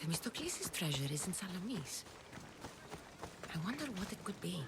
Themistocles' treasure is in Salamis. I wonder what it could be.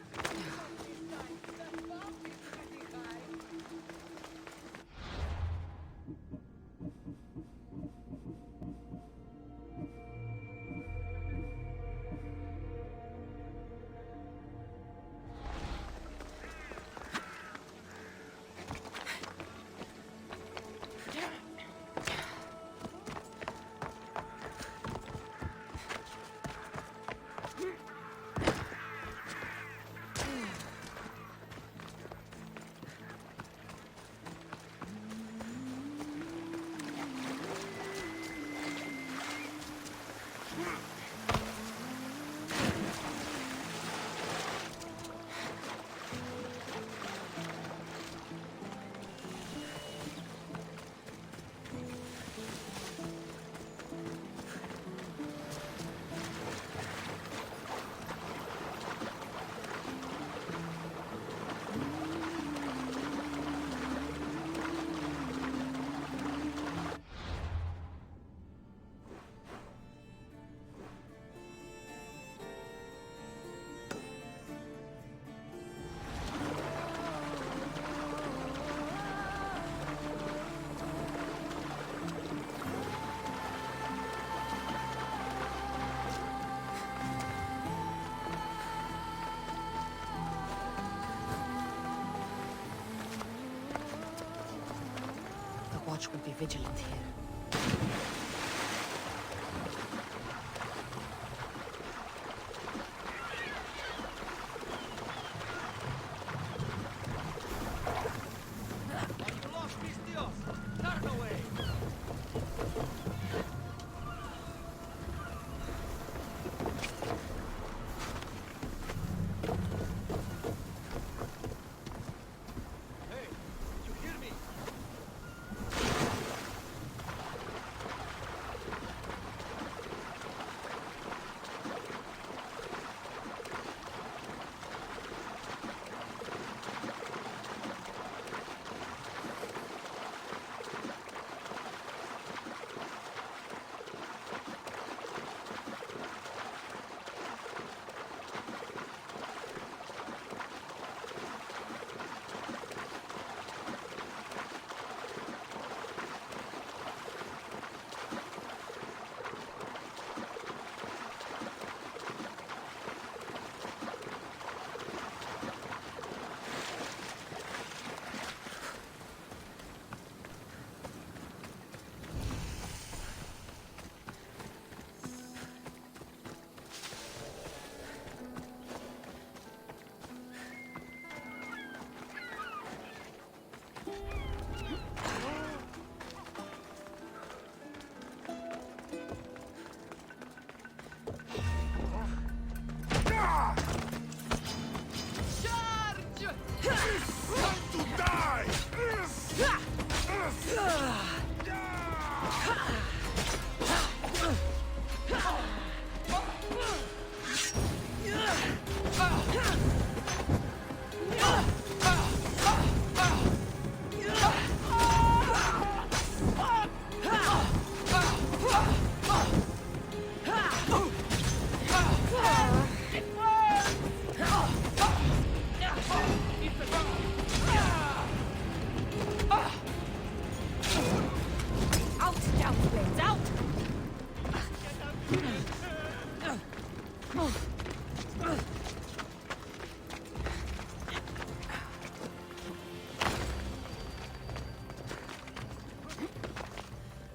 Watch will be vigilant here.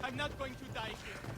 I'm not going to die here.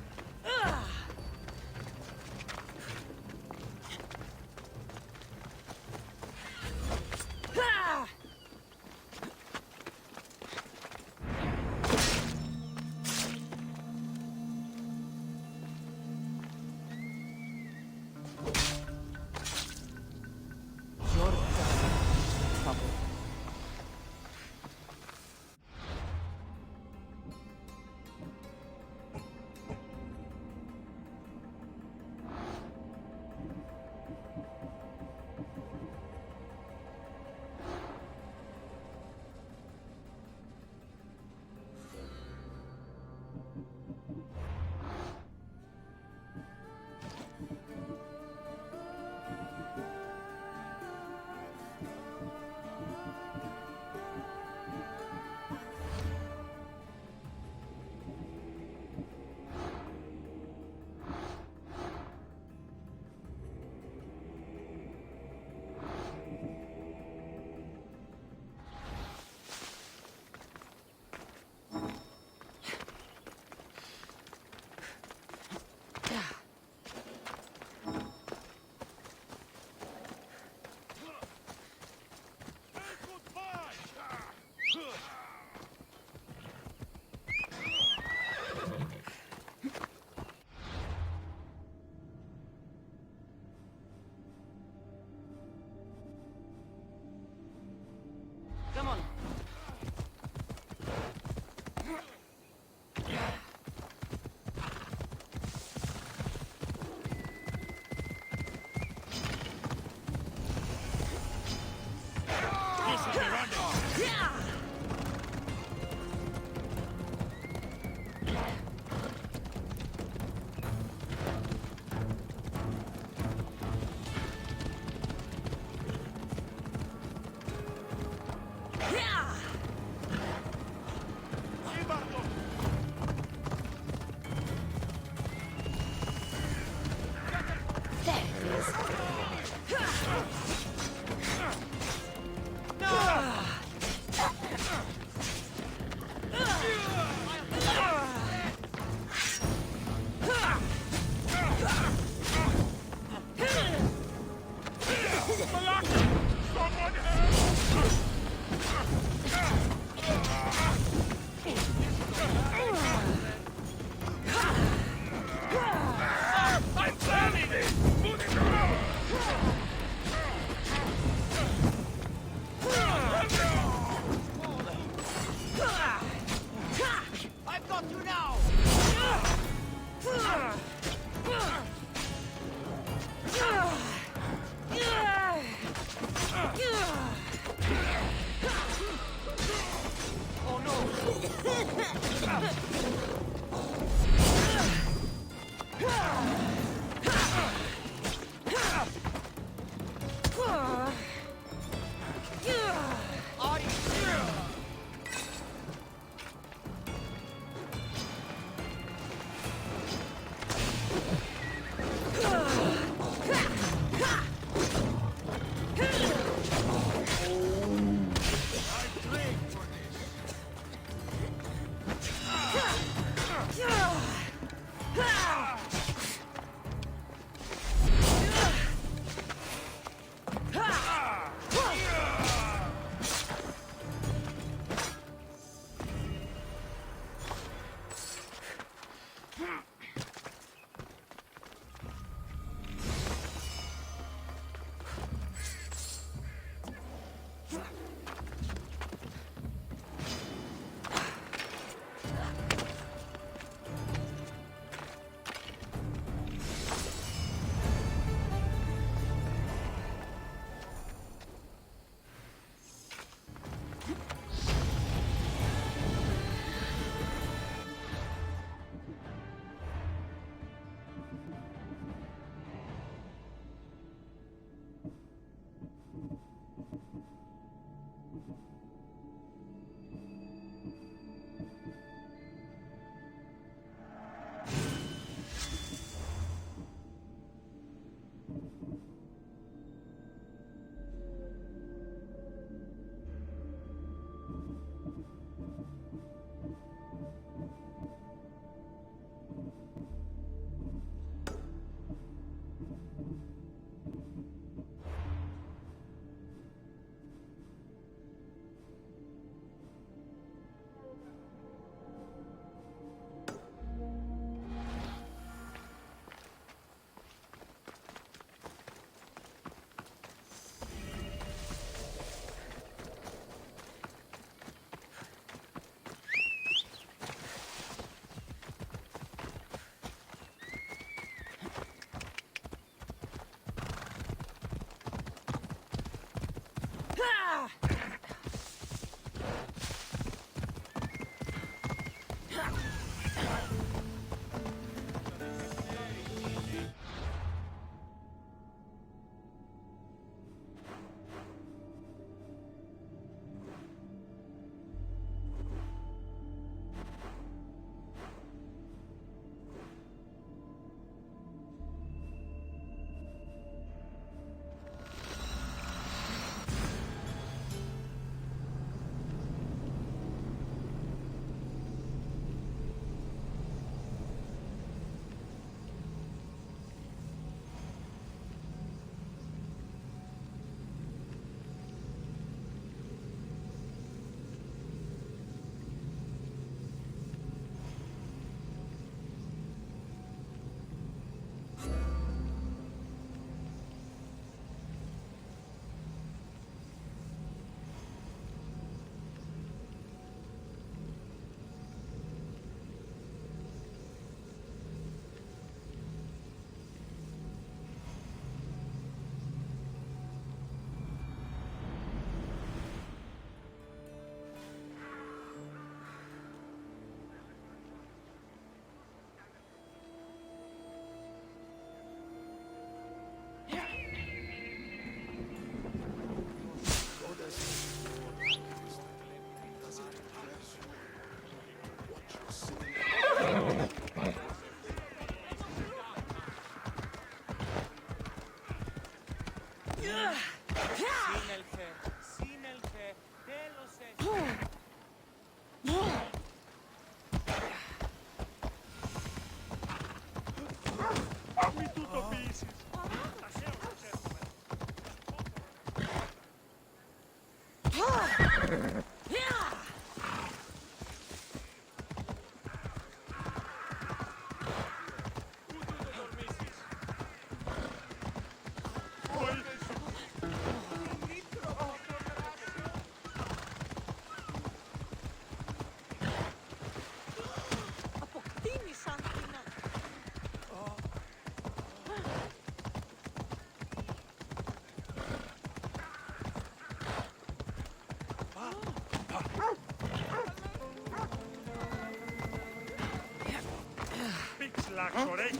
las orejas.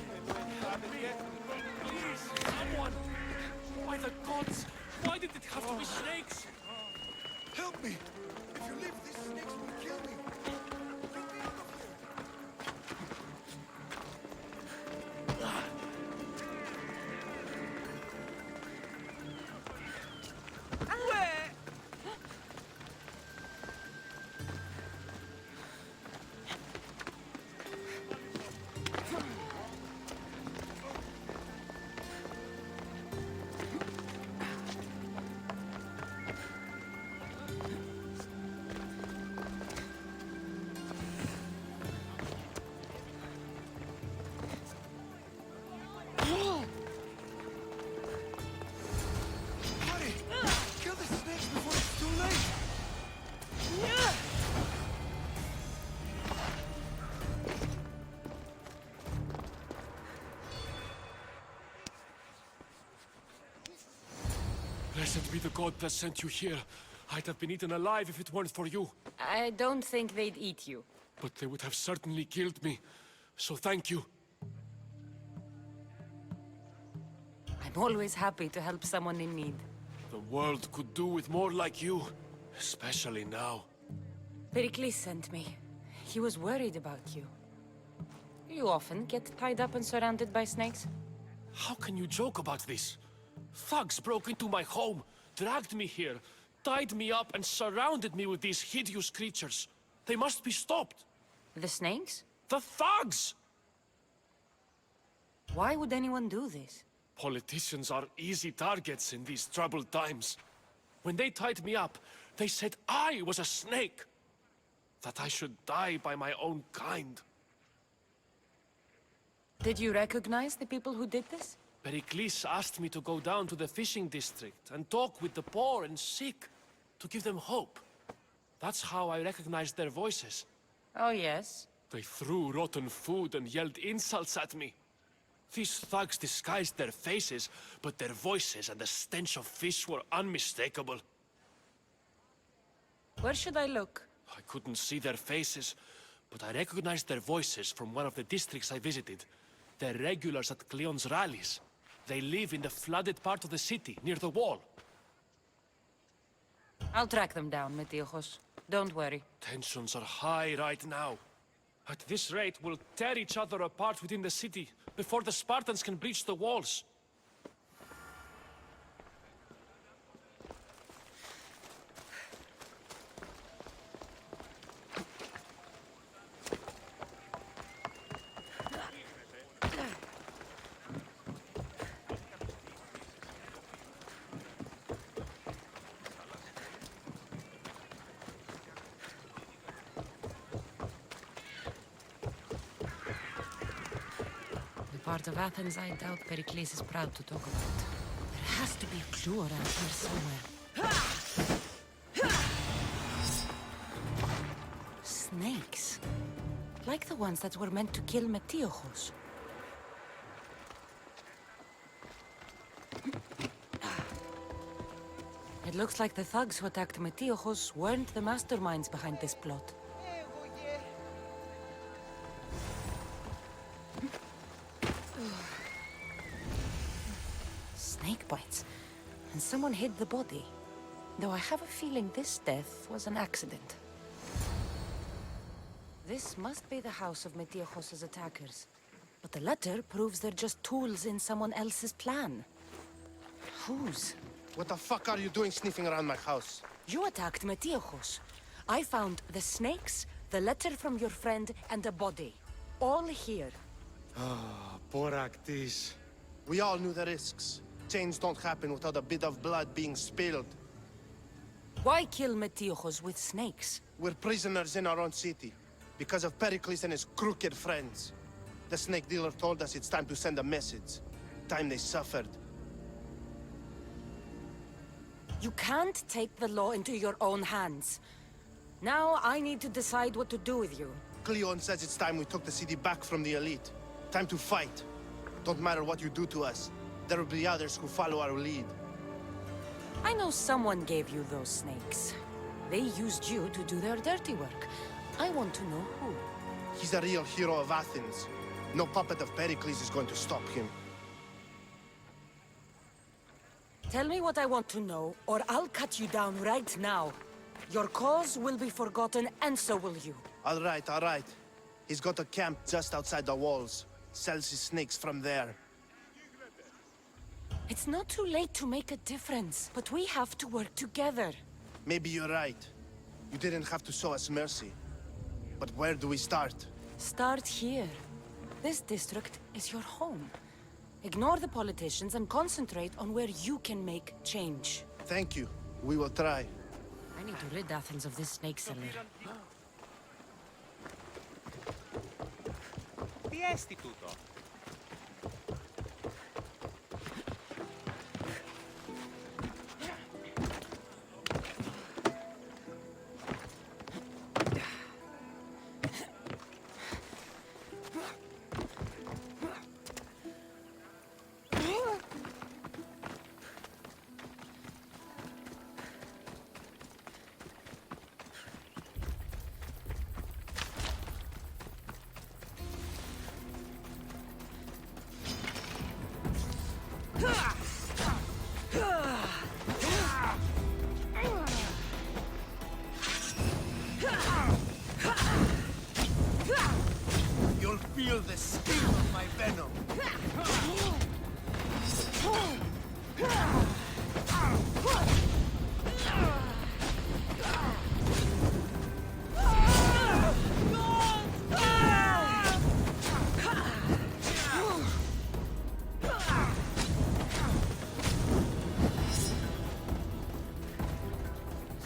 Please, someone! By the gods! Why did it have to be snakes? Help me! If you leave, these snakes will kill me! Get me out of here! Buddy! Kill the snakes before it's too late! Blessed be the god that sent you here. I'd have been eaten alive if it weren't for you. I don't think they'd eat you. But they would have certainly killed me. So thank you. I'm always happy to help someone in need. The world could do with more like you. Especially now. Pericles sent me. He was worried about you. You often get tied up and surrounded by snakes? How can you joke about this? Thugs broke into my home, dragged me here, tied me up and surrounded me with these hideous creatures. They must be stopped. The snakes? The thugs! Why would anyone do this? Politicians are easy targets in these troubled times. When they tied me up, they said I was a snake. That I should die by my own kind. Did you recognize the people who did this? Pericles asked me to go down to the fishing district and talk with the poor and sick, to give them hope. That's how I recognized their voices. Oh, yes. They threw rotten food and yelled insults at me. These thugs disguised their faces, but their voices and the stench of fish were unmistakable. Where should I look? I couldn't see their faces, but I recognized their voices from one of the districts I visited. They're regulars at Cleon's rallies. They live in the flooded part of the city, near the wall. I'll track them down, Metiojos. Don't worry. Tensions are high right now. At this rate, we'll tear each other apart within the city, before the Spartans can breach the walls. Part of Athens I doubt Pericles is proud to talk about. There has to be a clue around here somewhere. Snakes. Like the ones that were meant to kill Metiojos. It looks like the thugs who attacked Metiojos weren't the masterminds behind this plot. Snake bites. And someone hid the body. Though I have a feeling this death was an accident. This must be the house of Metiojos' attackers. But the letter proves they're just tools in someone else's plan. Whose? What the fuck are you doing sniffing around my house? You attacked Metiojos. I found the snakes, the letter from your friend, and a body. All here. Poor Actis. We all knew the risks. Change don't happen without a bit of blood being spilled. Why kill Metiojos with snakes? We're prisoners in our own city. Because of Pericles and his crooked friends. The snake dealer told us it's time to send a message. Time they suffered. You can't take the law into your own hands. Now I need to decide what to do with you. Cleon says it's time we took the city back from the elite. Time to fight. Don't matter what you do to us. There will be others who follow our lead. I know someone gave you those snakes. They used you to do their dirty work. I want to know who. He's a real hero of Athens. No puppet of Pericles is going to stop him. Tell me what I want to know, or I'll cut you down right now. Your cause will be forgotten, and so will you. All right, all right. He's got a camp just outside the walls. Sells his snakes from there. It's not too late to make a difference, but we have to work together. Maybe you're right. You didn't have to show us mercy. But where do we start? Start here. This district is your home. Ignore the politicians and concentrate on where you can make change. Thank you. We will try. I need to rid Athens of this snake seller. Τι έστι τούτο? You'll feel the sting of my venom.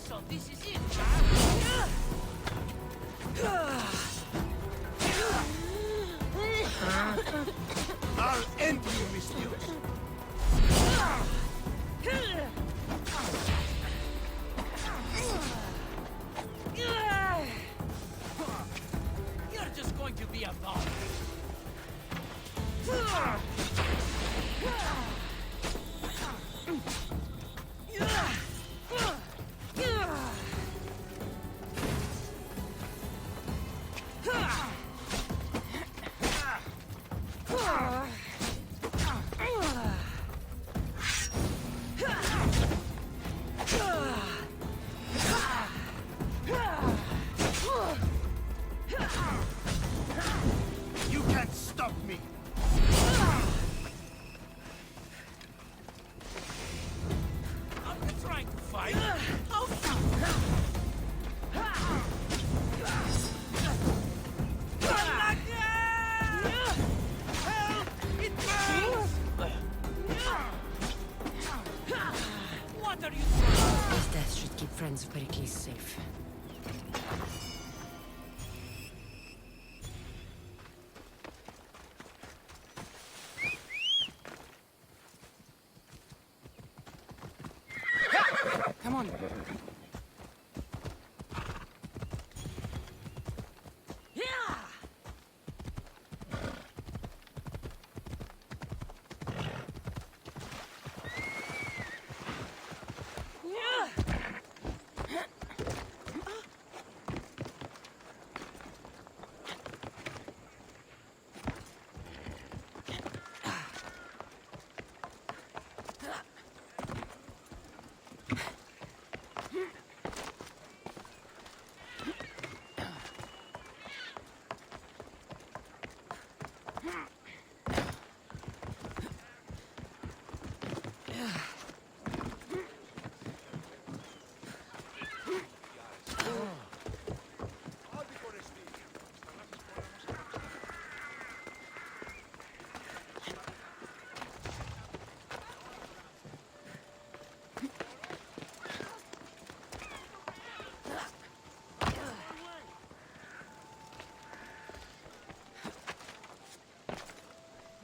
So this is it. I'll end you, Mistios. You're just going to be a dog. You can't stop me. I'm not trying to fight. What are you doing? His death should keep friends of Pericles safe. Come on.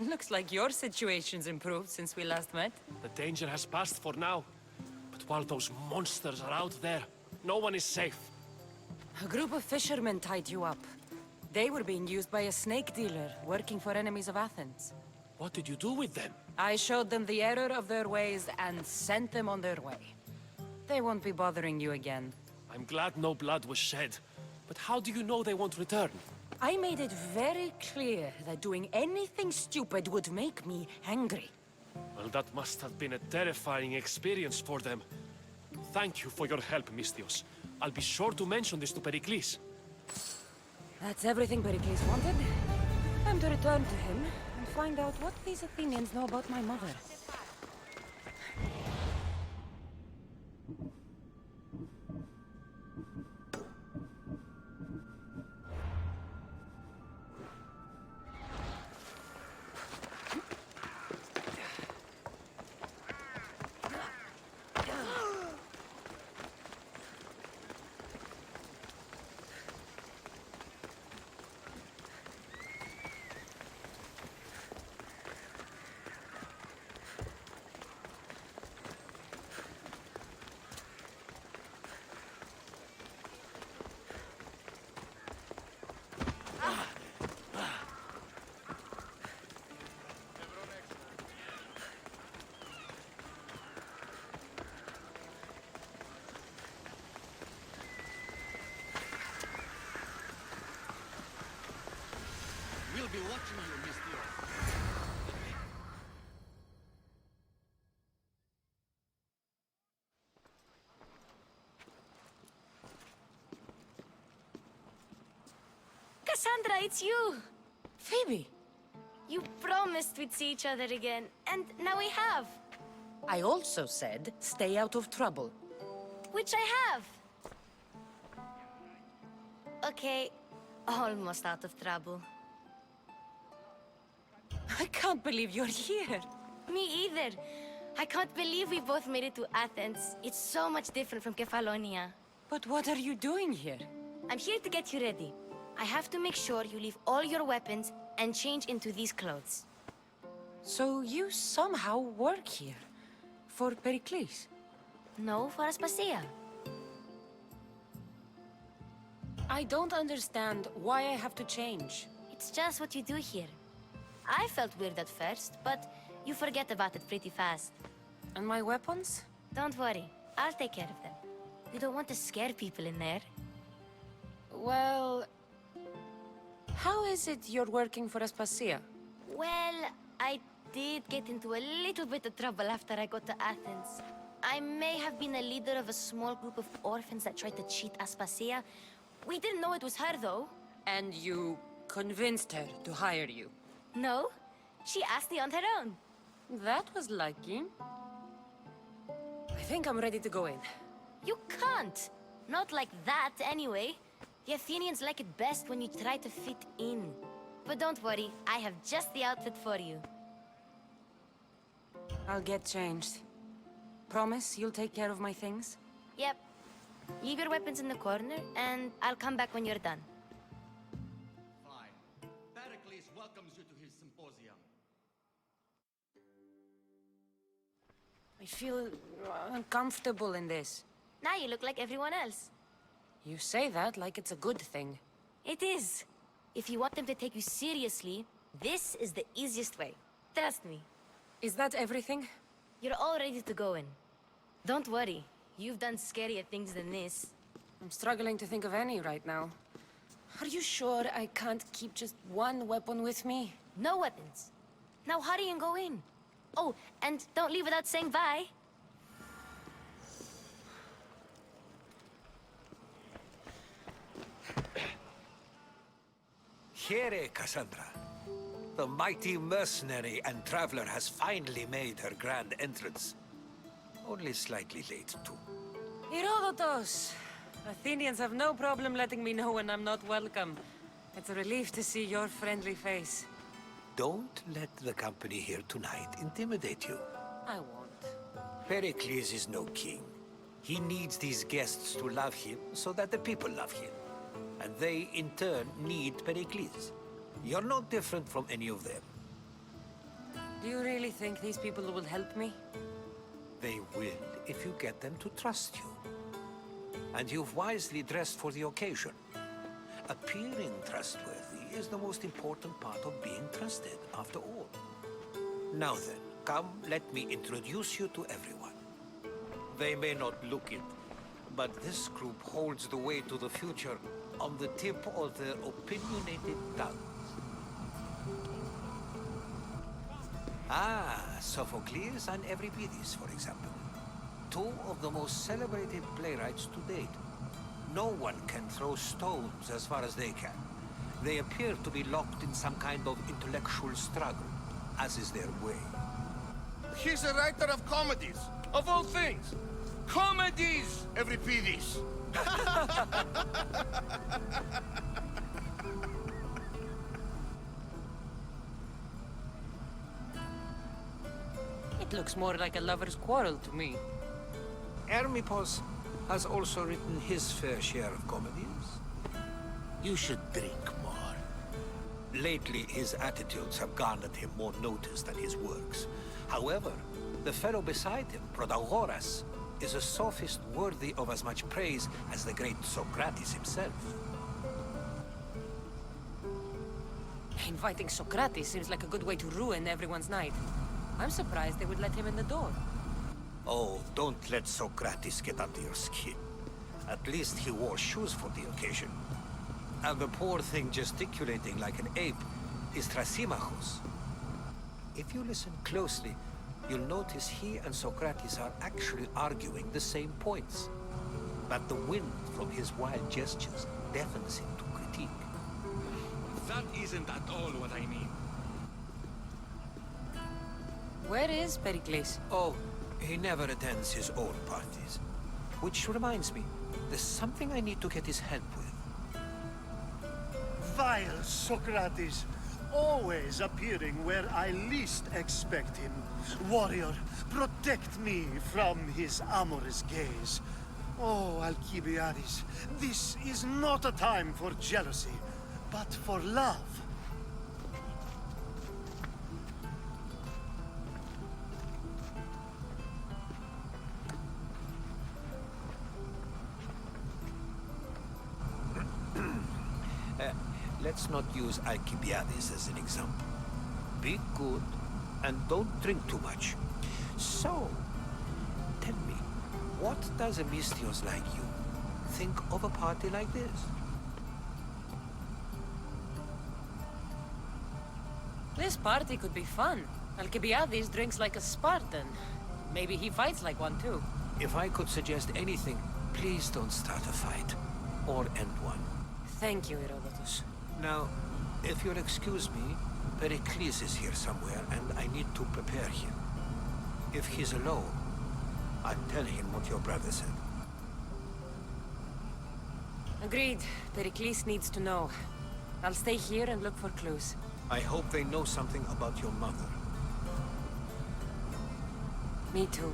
Looks like your situation's improved since we last met. The danger has passed for now. But while those monsters are out there, no one is safe. A group of fishermen tied you up. They were being used by a snake dealer working for enemies of Athens. What did you do with them? I showed them the error of their ways and sent them on their way. They won't be bothering you again. I'm glad no blood was shed. But how do you know they won't return? I made it very clear that doing anything stupid would make me angry. Well, that must have been a terrifying experience for them. Thank you for your help, Mistios. I'll be sure to mention this to Pericles. That's everything Pericles wanted. Time to return to him and find out what these Athenians know about my mother. We'll be watching you, Mistios. Cassandra, it's you! Phoebe! You promised we'd see each other again, and now we have. I also said, stay out of trouble. Which I have. Okay, almost out of trouble. I can't believe you're here. Me either. I can't believe we both made it to Athens. It's so much different from Kefalonia. But what are you doing here? I'm here to get you ready. I have to make sure you leave all your weapons and change into these clothes. So you somehow work here? For Pericles? No, for Aspasia. I don't understand why I have to change. It's just what you do here. I felt weird at first, but you forget about it pretty fast. And my weapons? Don't worry, I'll take care of them. You don't want to scare people in there. Well... How is it you're working for Aspasia? Well, I did get into a little bit of trouble after I got to Athens. I may have been a leader of a small group of orphans that tried to cheat Aspasia. We didn't know it was her, though. And you convinced her to hire you? No, she asked me on her own. That was lucky. I think I'm ready to go in. You can't. Not like that, anyway. The Athenians like it best when you try to fit in. But don't worry, I have just the outfit for you. I'll get changed. Promise you'll take care of my things? Yep. Leave your weapons in the corner, and I'll come back when you're done. Fine. Pericles welcomes you to his symposium. I feel uncomfortable in this. Now you look like everyone else. You say that like it's a good thing. It is. If you want them to take you seriously, this is the easiest way. Trust me. Is that everything? You're all ready to go in. Don't worry. You've done scarier things than this. I'm struggling to think of any right now. Are you sure I can't keep just one weapon with me? No weapons. Now hurry and go in. Oh, and don't leave without saying bye. Here, Cassandra. The mighty mercenary and traveler has finally made her grand entrance. Only slightly late, too. Herodotus! Athenians have no problem letting me know when I'm not welcome. It's a relief to see your friendly face. Don't let the company here tonight intimidate you. I won't. Pericles is no king. He needs these guests to love him so that the people love him. And they, in turn, need Pericles. You're no different from any of them. Do you really think these people will help me? They will if you get them to trust you. And you've wisely dressed for the occasion. Appearing trustworthy is the most important part of being trusted, after all. Now then, come, let me introduce you to everyone. They may not look it, but this group holds the way to the future on the tip of their opinionated tongues. Ah, Sophocles and Euripides, for example. Two of the most celebrated playwrights to date. No one can throw stones as far as they can. They appear to be locked in some kind of intellectual struggle, as is their way. He's a writer of comedies, of all things. Comedies, Euripides. It looks more like a lover's quarrel to me. Hermippos has also written his fair share of comedies. You should drink more. Lately, his attitudes have garnered him more notice than his works. However, the fellow beside him, Protagoras, is a sophist worthy of as much praise as the great Socrates himself. Inviting Socrates seems like a good way to ruin everyone's night. I'm surprised they would let him in the door. Oh, don't let Socrates get under your skin. At least he wore shoes for the occasion. And the poor thing gesticulating like an ape is Thrasymachos. If you listen closely, you'll notice he and Socrates are actually arguing the same points. But the wind from his wild gestures deafens him to critique. That isn't at all what I mean. Where is Pericles? Oh, he never attends his own parties. Which reminds me, there's something I need to get his help with. Vile Socrates, always appearing where I least expect him. Warrior, protect me from his amorous gaze. Oh, Alcibiades, this is not a time for jealousy, but for love. Let's not use Alcibiades as an example. Be good and don't drink too much. So, tell me, what does a Mystios like you think of a party like this? This party could be fun. Alcibiades drinks like a Spartan. Maybe he fights like one too. If I could suggest anything, please don't start a fight. Or end one. Thank you, Herodotus. Now, if you'll excuse me, Pericles is here somewhere, and I need to prepare him. If he's alone, I'll tell him what your brother said. Agreed. Pericles needs to know. I'll stay here and look for clues. I hope they know something about your mother. Me too.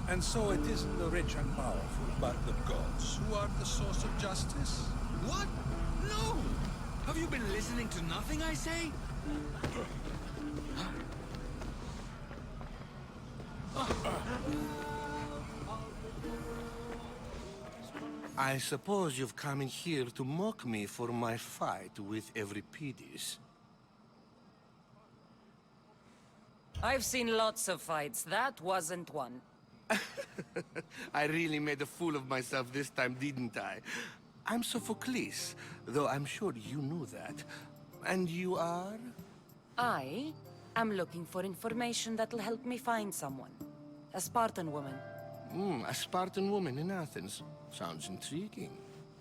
And so it isn't the rich and powerful, but the gods who are the source of justice? What? No! Have you been listening to nothing I say? I suppose you've come in here to mock me for my fight with Euripides. I've seen lots of fights. That wasn't one. I really made a fool of myself this time, didn't I? I'm Sophocles, though I'm sure you knew that. And you are? I am looking for information that'll help me find someone. A Spartan woman. A Spartan woman in Athens. Sounds intriguing.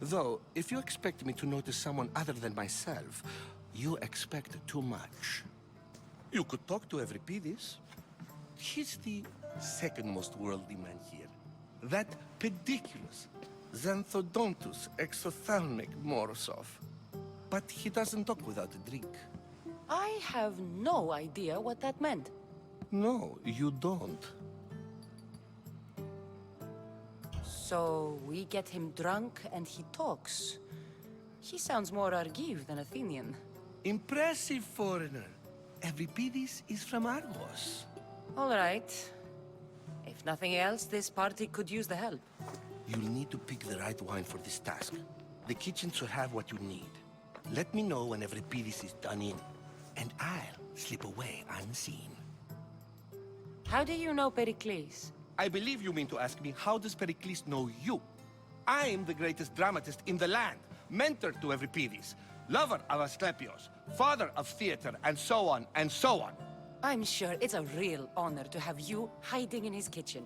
Though, if you expect me to notice someone other than myself, you expect too much. You could talk to Euripides. He's the second most worldly man here. That pediculous, Xanthodontus exophthalmic Morosov. But he doesn't talk without a drink. I have no idea what that meant. No, you don't. So we get him drunk and he talks. He sounds more Argive than Athenian. Impressive foreigner. Euripides is from Argos. All right. If nothing else, this party could use the help. You'll need to pick the right wine for this task. The kitchen should have what you need. Let me know when Euripides is done in, and I'll slip away unseen. How do you know Pericles? I believe you mean to ask me, how does Pericles know you? I'm the greatest dramatist in the land, mentor to Euripides, lover of Asclepios, father of theater, and so on, and so on. I'm sure it's a real honor to have you hiding in his kitchen.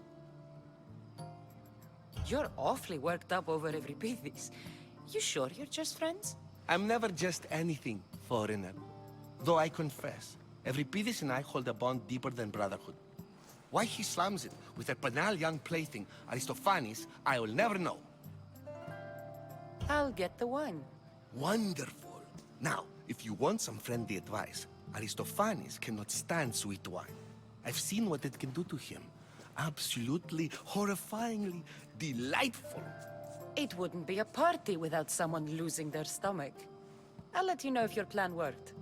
You're awfully worked up over Euripides. You sure you're just friends? I'm never just anything, foreigner. Though I confess, Euripides and I hold a bond deeper than brotherhood. Why he slams it with a banal young plaything, Aristophanes, I will never know. I'll get the wine. Wonderful. Now, if you want some friendly advice, Aristophanes cannot stand sweet wine. I've seen what it can do to him. Absolutely, horrifyingly delightful. It wouldn't be a party without someone losing their stomach. I'll let you know if your plan worked.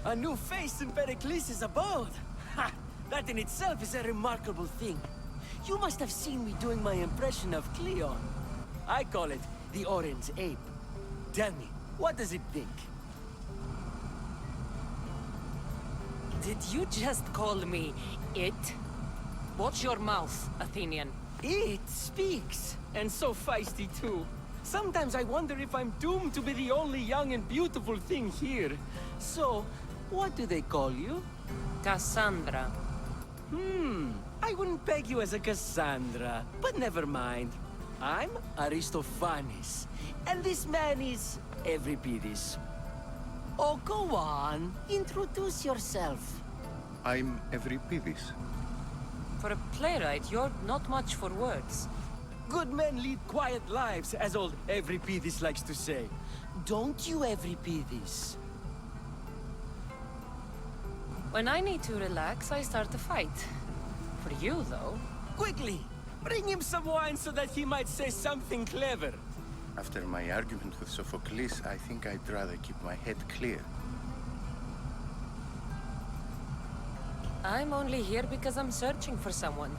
A new face in Pericles' abode! Ha! That in itself is a remarkable thing. You must have seen me doing my impression of Cleon. I call it the Orange Ape. Tell me, what does it think? Did you just call me it? Watch your mouth, Athenian. It speaks, and so feisty too. Sometimes I wonder if I'm doomed to be the only young and beautiful thing here. So, what do they call you? Cassandra. I wouldn't peg you as a Cassandra, but never mind. I'm Aristophanes, and this man is Euripides. Oh, go on. Introduce yourself. I'm Euripides. For a playwright, you're not much for words. Good men lead quiet lives, as old Euripides likes to say. Don't you, Euripides? When I need to relax, I start a fight. For you, though... Quickly! Bring him some wine so that he might say something clever. After my argument with Sophocles, I think I'd rather keep my head clear. I'm only here because I'm searching for someone.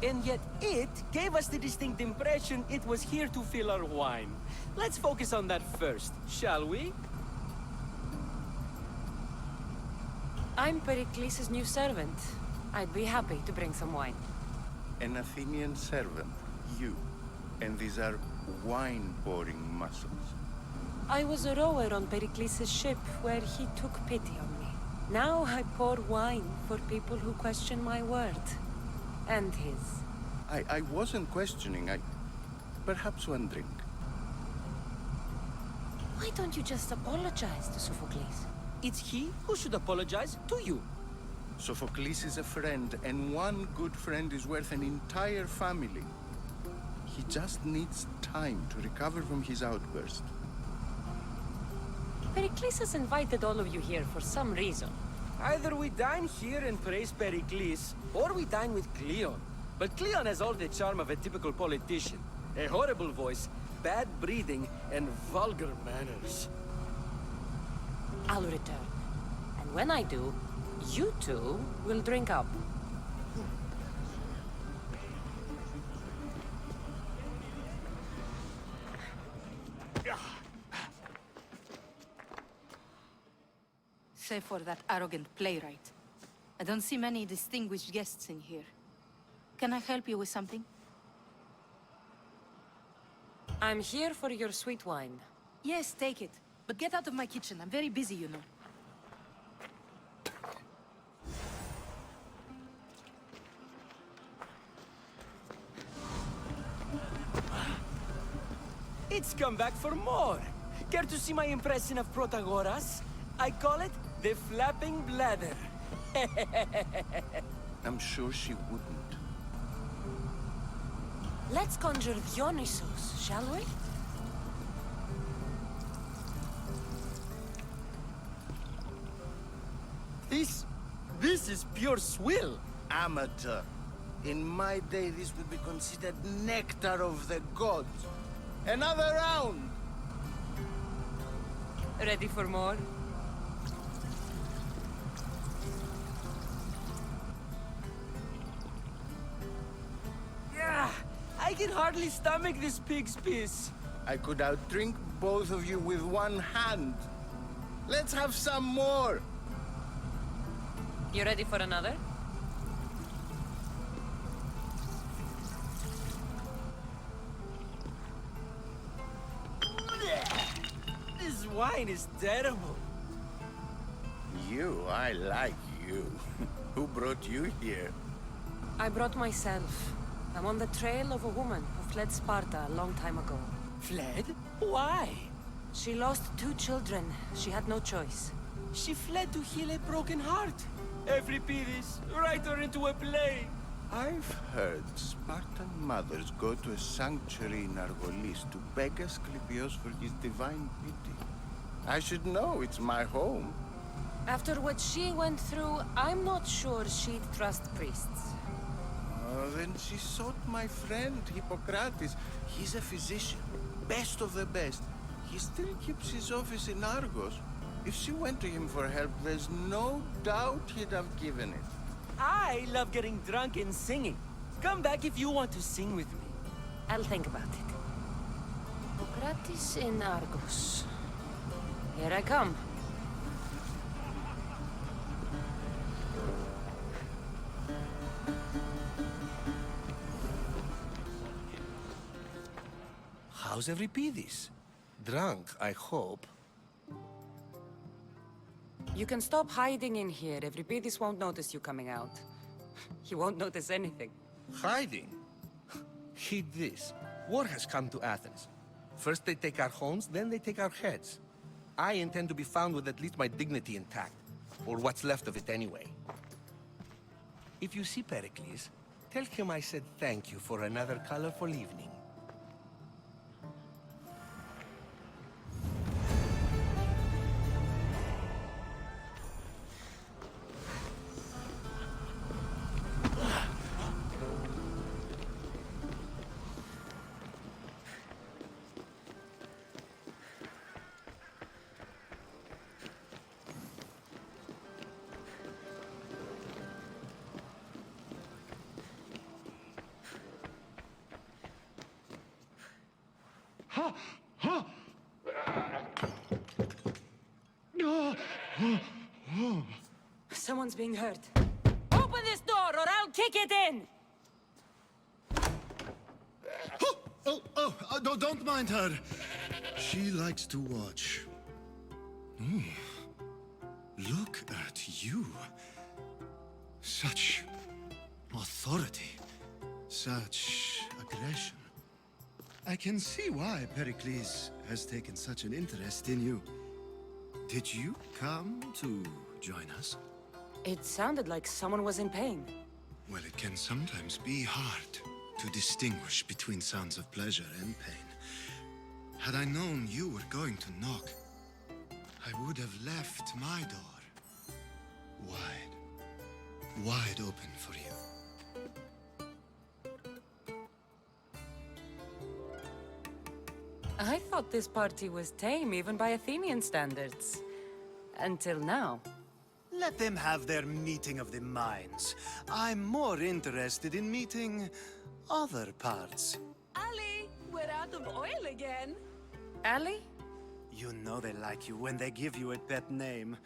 And yet it gave us the distinct impression it was here to fill our wine. Let's focus on that first, shall we? I'm Pericles' new servant. I'd be happy to bring some wine. An Athenian servant, you. And these are wine-pouring muscles. I was a rower on Pericles' ship where he took pity on me. Now I pour wine for people who question my word. And his. I wasn't questioning, perhaps one drink. Why don't you just apologize to Sophocles? It's he who should apologize to you. Sophocles is a friend, and one good friend is worth an entire family. He just needs time to recover from his outburst. Pericles has invited all of you here for some reason. Either we dine here and praise Pericles, or we dine with Cleon. But Cleon has all the charm of a typical politician. A horrible voice, bad breeding, and vulgar manners. I'll return. And when I do, you two will drink up. Save for that arrogant playwright. I don't see many distinguished guests in here. Can I help you with something? I'm here for your sweet wine. Yes, take it. But get out of my kitchen. I'm very busy, you know. It's come back for more. Care to see my impression of Protagoras? I call it the flapping bladder. I'm sure she wouldn't. Let's conjure Dionysos, shall we? This is pure swill. Amateur. In my day, this would be considered nectar of the gods. Another round! Ready for more? Yeah, I can hardly stomach this pig's piss. I could outdrink both of you with one hand. Let's have some more. You ready for another? This wine is terrible. You, I like you. Who brought you here? I brought myself. I'm on the trail of a woman who fled Sparta a long time ago. Fled? Why? She lost 2 children. She had no choice. She fled to heal a broken heart. Euripides, write her into a play. I've heard Spartan mothers go to a sanctuary in Argolis to beg Asclepios for his divine pity. I should know, it's my home. After what she went through, I'm not sure she'd trust priests. Oh, then she sought my friend, Hippocrates. He's a physician, best of the best. He still keeps his office in Argos. If she went to him for help, there's no doubt he'd have given it. I love getting drunk and singing. Come back if you want to sing with me. I'll think about it. Hippocrates in Argos. Here I come. How's Euripides? Drunk, I hope. You can stop hiding in here. Euripides won't notice you coming out. He won't notice anything. Hiding? Heed this. War has come to Athens. First they take our homes, then they take our heads. I intend to be found with at least my dignity intact. Or what's left of it anyway. If you see Pericles, tell him I said thank you for another colorful evening. Someone's being hurt. Open this door or I'll kick it in! No, don't mind her. She likes to watch. Oh, look at you. Such authority. Such aggression. I can see why Pericles has taken such an interest in you. Did you come to join us? It sounded like someone was in pain. Well, it can sometimes be hard to distinguish between sounds of pleasure and pain. Had I known you were going to knock, I would have left my door wide open for you. I thought this party was tame even by Athenian standards. Until now. Let them have their meeting of the minds. I'm more interested in meeting other parts. Ali, we're out of oil again. Ali? You know they like you when they give you a pet name.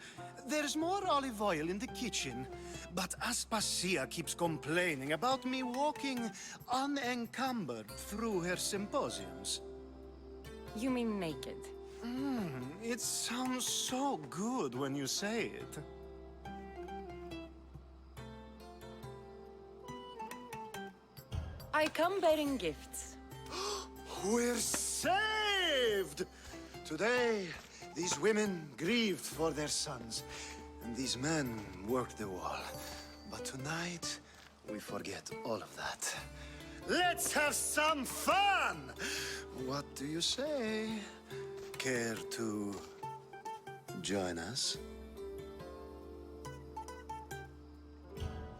There's more olive oil in the kitchen, but Aspasia keeps complaining about me walking unencumbered through her symposiums. You mean naked? It sounds so good when you say it. I come bearing gifts. We're saved! Today, these women grieved for their sons, and these men worked the wall. But tonight, we forget all of that. Let's have some fun! What do you say? Care to join us?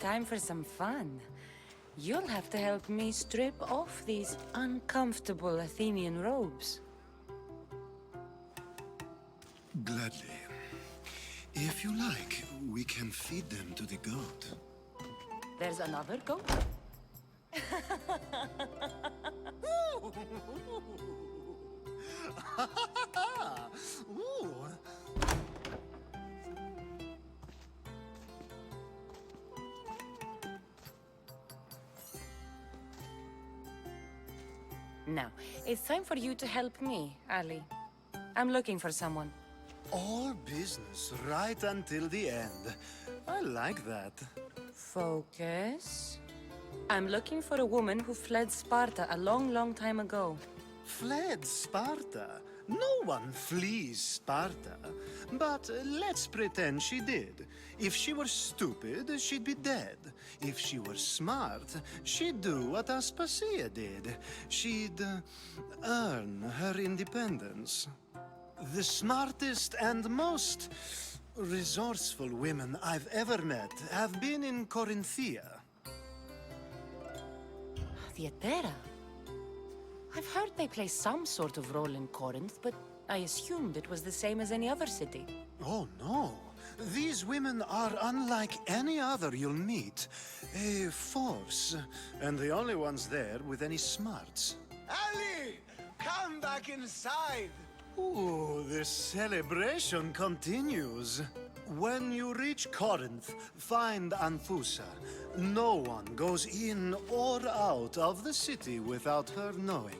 Time for some fun. You'll have to help me strip off these uncomfortable Athenian robes. Gladly. If you like, we can feed them to the goat. There's another goat? Ooh. Now, it's time for you to help me, Ali. I'm looking for someone. All business right until the end. I like that. Focus. I'm looking for a woman who fled Sparta a long, long time ago. Fled Sparta? No one flees Sparta. But let's pretend she did. If she were stupid, she'd be dead. If she were smart, she'd do what Aspasia did. She'd earn her independence. The smartest and most resourceful women I've ever met have been in Corinthia. Theatera? I've heard they play some sort of role in Corinth, but I assumed it was the same as any other city. Oh, no. These women are unlike any other you'll meet. A force, and the only ones there with any smarts. Ali! Come back inside! Ooh, the celebration continues. When you reach Corinth, find Anfusa. No one goes in or out of the city without her knowing.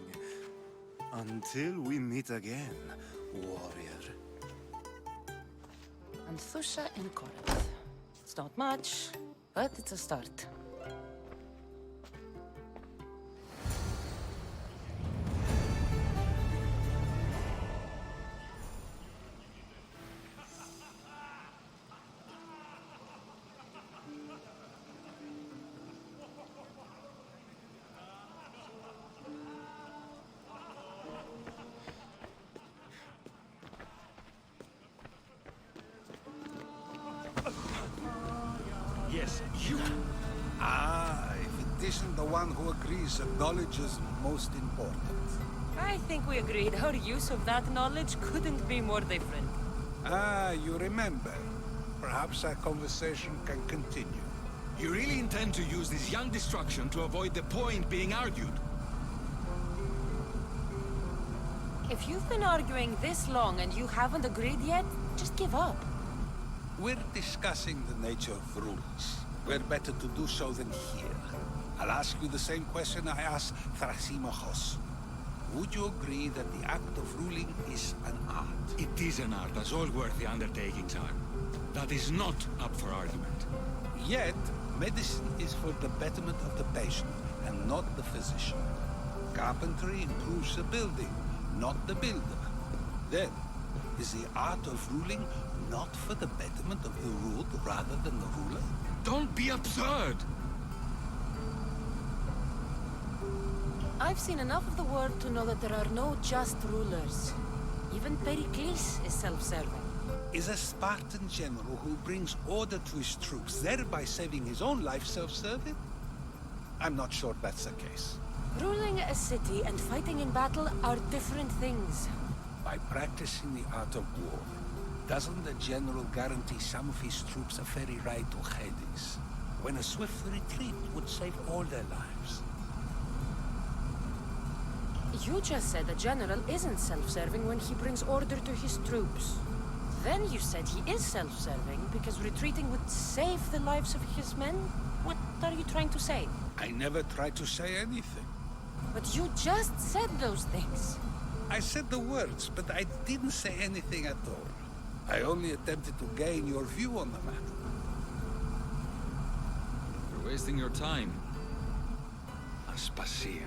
Until we meet again, warrior. Anthusha in Corinth. It's not much, but it's a start. Yes, you. If it isn't the one who agrees that knowledge is most important. I think we agreed our use of that knowledge couldn't be more different. You remember. Perhaps our conversation can continue. You really intend to use this young destruction to avoid the point being argued? If you've been arguing this long and you haven't agreed yet, just give up. We're discussing the nature of rules. We're better to do so than here. I'll ask you the same question I asked Thrasymachos. Would you agree that the act of ruling is an art? It is an art, as all worthy undertakings are. That is not up for argument. Yet, medicine is for the betterment of the patient, and not the physician. Carpentry improves the building, not the builder. Then, is the art of ruling not for the betterment of the ruled rather than the ruler? Don't be absurd! I've seen enough of the world to know that there are no just rulers. Even Pericles is self-serving. Is a Spartan general who brings order to his troops, thereby saving his own life, self-serving? I'm not sure that's the case. Ruling a city and fighting in battle are different things. By practicing the art of war, doesn't the general guarantee some of his troops a ferry ride to Hades, when a swift retreat would save all their lives? You just said a general isn't self-serving when he brings order to his troops. Then you said he is self-serving because retreating would save the lives of his men? What are you trying to say? I never tried to say anything. But you just said those things. I said the words, but I didn't say anything at all. I only attempted to gain your view on the matter. You're wasting your time. Aspasia.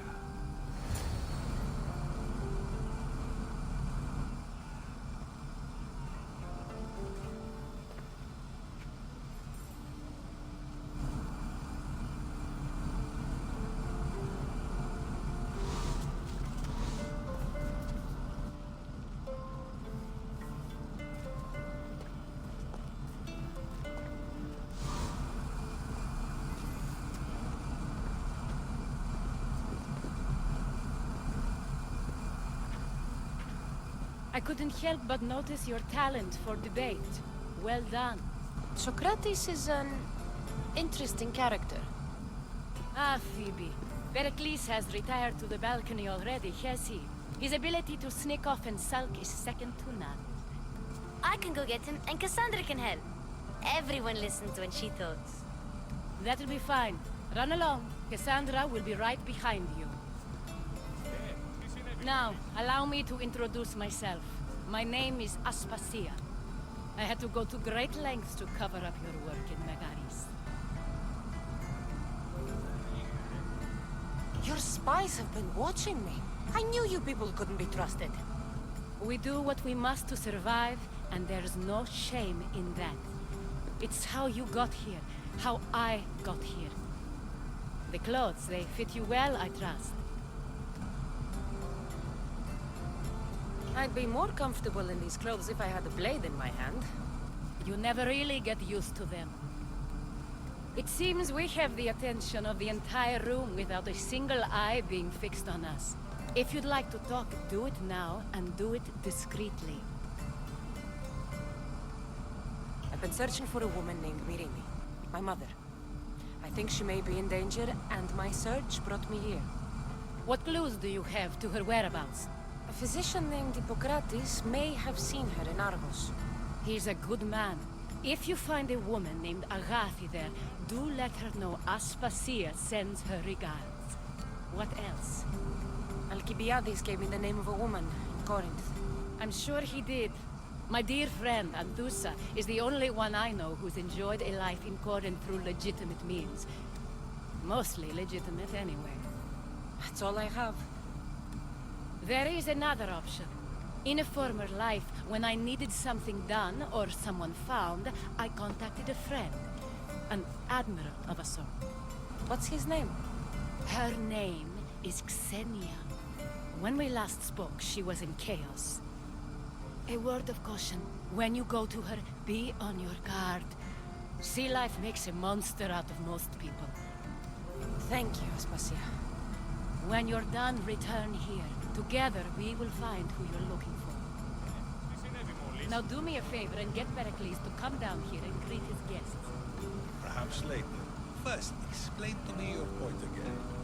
I couldn't help but notice your talent for debate. Well done. Socrates is an interesting character. Ah, Phoebe. Pericles has retired to the balcony already, has he? His ability to sneak off and sulk is second to none. I can go get him, and Cassandra can help. Everyone listens when she talks. That'll be fine. Run along. Cassandra will be right behind you. Now, allow me to introduce myself. My name is Aspasia. I had to go to great lengths to cover up your work in Megaris. Your spies have been watching me. I knew you people couldn't be trusted. We do what we must to survive, and there's no shame in that. It's how you got here, how I got here. The clothes, they fit you well, I trust. I'd be more comfortable in these clothes if I had a blade in my hand. You never really get used to them. It seems we have the attention of the entire room without a single eye being fixed on us. If you'd like to talk, do it now, and do it discreetly. I've been searching for a woman named Mirimi, my mother. I think she may be in danger, and my search brought me here. What clues do you have to her whereabouts? A physician named Hippocrates may have seen her in Argos. He's a good man. If you find a woman named Agathi there, do let her know Aspasia sends her regards. What else? Alcibiades gave me the name of a woman in Corinth. I'm sure he did. My dear friend, Anthusa, is the only one I know who's enjoyed a life in Corinth through legitimate means. Mostly legitimate anyway. That's all I have. There is another option. In a former life, when I needed something done or someone found, I contacted a friend. An admiral of a sort. What's his name? Her name is Xenia. When we last spoke, she was in chaos. A word of caution. When you go to her, be on your guard. Sea life makes a monster out of most people. Thank you, Aspasia. When you're done, return here. Together, we will find who you're looking for. Now do me a favor and get Pericles to come down here and greet his guests. Perhaps later. First, explain to me your point again.